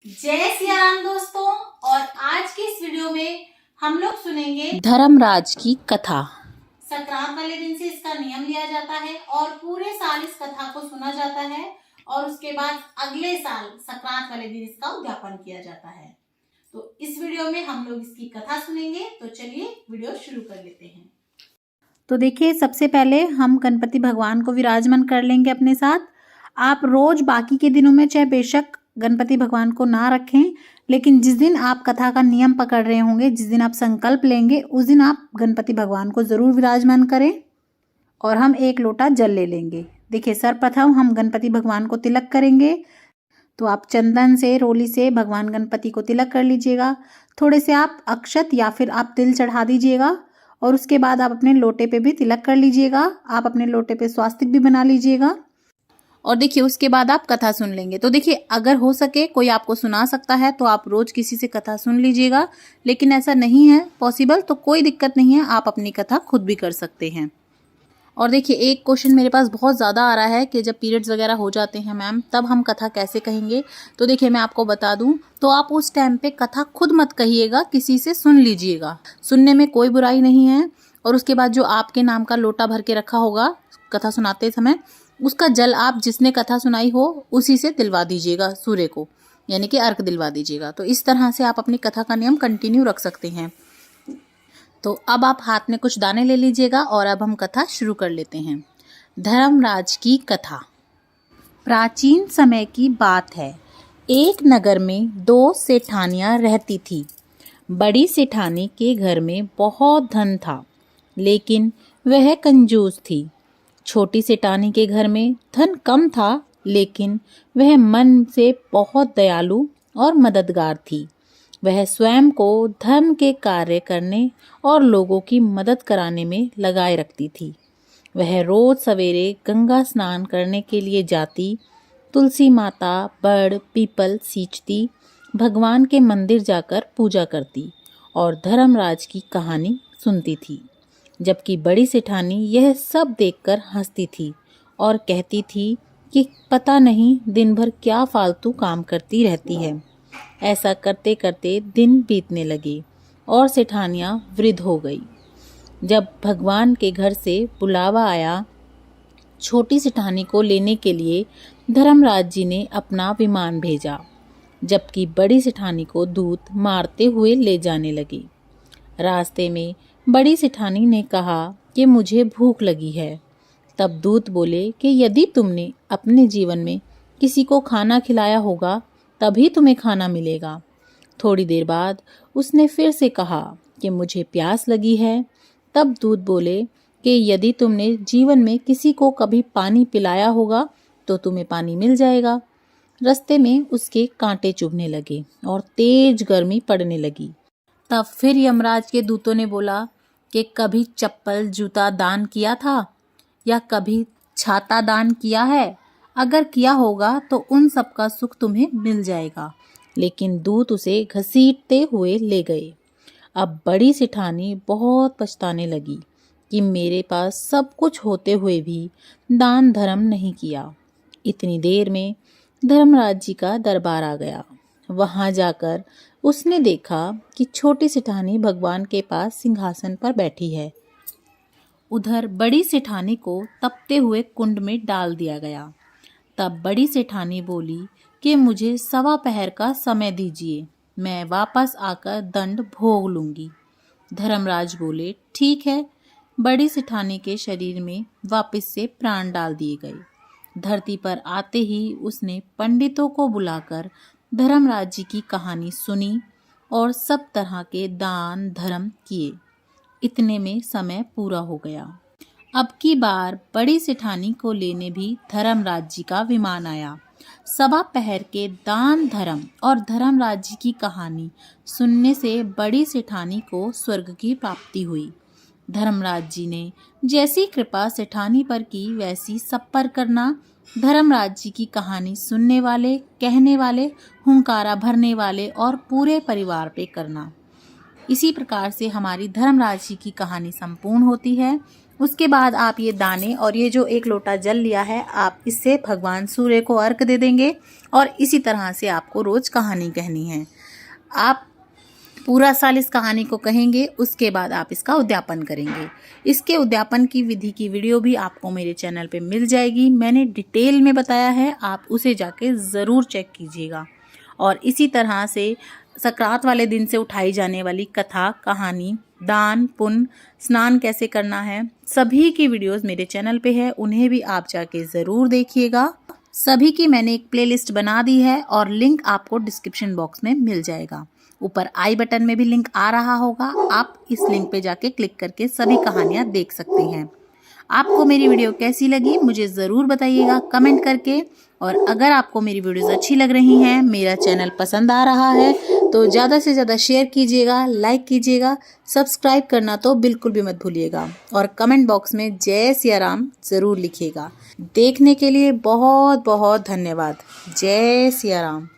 जय सिया राम दोस्तों। और आज की इस वीडियो में हम लोग सुनेंगे धर्मराज की कथा। संक्रांत वाले दिन से इसका नियम लिया जाता है और पूरे साल इस कथा को सुना जाता है और उसके बाद अगले साल संक्रांत वाले दिन इसका उद्यापन किया जाता है। तो इस वीडियो में हम लोग इसकी कथा सुनेंगे। तो चलिए वीडियो शुरू कर लेते हैं। तो देखिए, सबसे पहले हम गणपति भगवान को विराजमान कर लेंगे अपने साथ। आप रोज बाकी के दिनों में चाहे बेशक गणपति भगवान को ना रखें, लेकिन जिस दिन आप कथा का नियम पकड़ रहे होंगे, जिस दिन आप संकल्प लेंगे, उस दिन आप गणपति भगवान को जरूर विराजमान करें। और हम 1 लोटा जल ले लेंगे। देखिए, सर्वप्रथम हम गणपति भगवान को तिलक करेंगे। तो आप चंदन से, रोली से भगवान गणपति को तिलक कर लीजिएगा। थोड़े से आप अक्षत या फिर आप तिल चढ़ा दीजिएगा और उसके बाद आप अपने लोटे पे भी तिलक कर लीजिएगा। आप अपने लोटे पे स्वास्तिक भी बना लीजिएगा। और देखिए, उसके बाद आप कथा सुन लेंगे। तो देखिए, अगर हो सके कोई आपको सुना सकता है तो आप रोज किसी से कथा सुन लीजिएगा, लेकिन ऐसा नहीं है पॉसिबल तो कोई दिक्कत नहीं है, आप अपनी कथा खुद भी कर सकते हैं। और देखिए, एक क्वेश्चन मेरे पास बहुत ज़्यादा आ रहा है कि जब पीरियड्स वगैरह हो जाते हैं मैम, तब हम कथा कैसे कहेंगे। तो देखिए, मैं आपको बता दूं, तो आप उस टाइम पे कथा खुद मत कहिएगा, किसी से सुन लीजिएगा। सुनने में कोई बुराई नहीं है। और उसके बाद जो आपके नाम का लोटा भर के रखा होगा कथा सुनाते समय, उसका जल आप जिसने कथा सुनाई हो उसी से दिलवा दीजिएगा सूर्य को, यानी कि अर्घ दिलवा दीजिएगा। तो इस तरह से आप अपनी कथा का नियम कंटिन्यू रख सकते हैं। तो अब आप हाथ में कुछ दाने ले लीजिएगा और अब हम कथा शुरू कर लेते हैं। धर्मराज की कथा। प्राचीन समय की बात है। एक नगर में 2 सेठानियां रहती थी। बड़ी सेठानी के घर में बहुत धन था, लेकिन वह कंजूस थी। छोटी सेठानी के घर में धन कम था, लेकिन वह मन से बहुत दयालु और मददगार थी। वह स्वयं को धर्म के कार्य करने और लोगों की मदद कराने में लगाए रखती थी। वह रोज सवेरे गंगा स्नान करने के लिए जाती, तुलसी माता, बड़, पीपल सींचती, भगवान के मंदिर जाकर पूजा करती और धर्मराज की कहानी सुनती थी। जबकि बड़ी सेठानी यह सब देखकर हंसती थी और कहती थी कि पता नहीं दिन भर क्या फालतू काम करती रहती है। ऐसा करते करते दिन बीतने लगे और सेठानियां वृद्ध हो गई। जब भगवान के घर से बुलावा आया छोटी सेठानी को लेने के लिए, धर्मराज जी ने अपना विमान भेजा, जबकि बड़ी सेठानी को दूत मारते हुए ले जाने लगे। रास्ते में बड़ी सेठानी ने कहा कि मुझे भूख लगी है। तब दूत बोले कि यदि तुमने अपने जीवन में किसी को खाना खिलाया होगा तभी तुम्हें खाना मिलेगा। थोड़ी देर बाद उसने फिर से कहा कि मुझे प्यास लगी है। तब दूत बोले कि यदि तुमने जीवन में किसी को कभी पानी पिलाया होगा तो तुम्हें पानी मिल जाएगा। रास्ते में उसके कांटे चुभने लगे और तेज गर्मी पड़ने लगी। तब फिर यमराज के दूतों ने बोला कि कभी चप्पल जूता दान किया था या कभी छाता दान किया है? अगर किया होगा तो उन सब का सुख तुम्हें मिल जाएगा। लेकिन दूत उसे घसीटते हुए ले गए। अब बड़ी सेठानी बहुत पछताने लगी कि मेरे पास सब कुछ होते हुए भी दान धर्म नहीं किया। इतनी देर में धर्मराज जी का दरबार आ गया। वहां जाकर उसने देखा कि छोटी सेठानी भगवान के पास सिंहासन पर बैठी है। उधर बड़ी सेठानी को तपते हुए कुंड में डाल दिया गया। तब बड़ी सेठानी बोली कि मुझे 1.25 पहर का समय दीजिए, मैं वापस आकर दंड भोग लूंगी। धर्मराज बोले ठीक है। बड़ी सेठानी के शरीर में वापस से प्राण डाल दिए गए। धरती पर आते ही उसने पंडितों को बुलाकर धर्मराज जी की कहानी सुनी और सब तरह के दान धर्म किए। इतने में समय पूरा हो गया। अब की बार बड़ी सेठानी को लेने भी धर्मराज जी का विमान आया। 1.25 पहर के दान धर्म और धर्मराज जी की कहानी सुनने से बड़ी सेठानी को स्वर्ग की प्राप्ति हुई। धर्मराज जी ने जैसी कृपा सेठानी पर की वैसी सब पर करना। धर्मराज जी की कहानी सुनने वाले, कहने वाले, हुंकारा भरने वाले और पूरे परिवार पे करना। इसी प्रकार से हमारी धर्मराज जी की कहानी संपूर्ण होती है उसके बाद आप ये दाने और ये जो 1 लोटा जल लिया है, आप इससे भगवान सूर्य को अर्घ दे देंगे और इसी तरह से आपको रोज़ कहानी कहनी है। आप पूरा साल इस कहानी को कहेंगे, उसके बाद आप इसका उद्यापन करेंगे। इसके उद्यापन की विधि की वीडियो भी आपको मेरे चैनल पे मिल जाएगी, मैंने डिटेल में बताया है, आप उसे जाके ज़रूर चेक कीजिएगा। और इसी तरह से संक्रांत वाले दिन से उठाई जाने वाली कथा, कहानी, दान, पुण्य, स्नान कैसे करना है, सभी की वीडियोस मेरे चैनल पे है, उन्हें भी आप जाके ज़रूर देखिएगा। सभी की मैंने एक प्लेलिस्ट बना दी है और लिंक आपको डिस्क्रिप्शन बॉक्स में मिल जाएगा। ऊपर आई बटन में भी लिंक आ रहा होगा, आप इस लिंक पे जाके क्लिक करके सभी कहानियाँ देख सकते हैं। आपको मेरी वीडियो कैसी लगी मुझे ज़रूर बताइएगा कमेंट करके। और अगर आपको मेरी वीडियोस अच्छी लग रही हैं, मेरा चैनल पसंद आ रहा है, तो ज़्यादा से ज़्यादा शेयर कीजिएगा, लाइक कीजिएगा, सब्सक्राइब करना तो बिल्कुल भी मत भूलिएगा और कमेंट बॉक्स में जय सिया राम ज़रूर लिखिएगा। देखने के लिए बहुत बहुत धन्यवाद। जय सिया राम।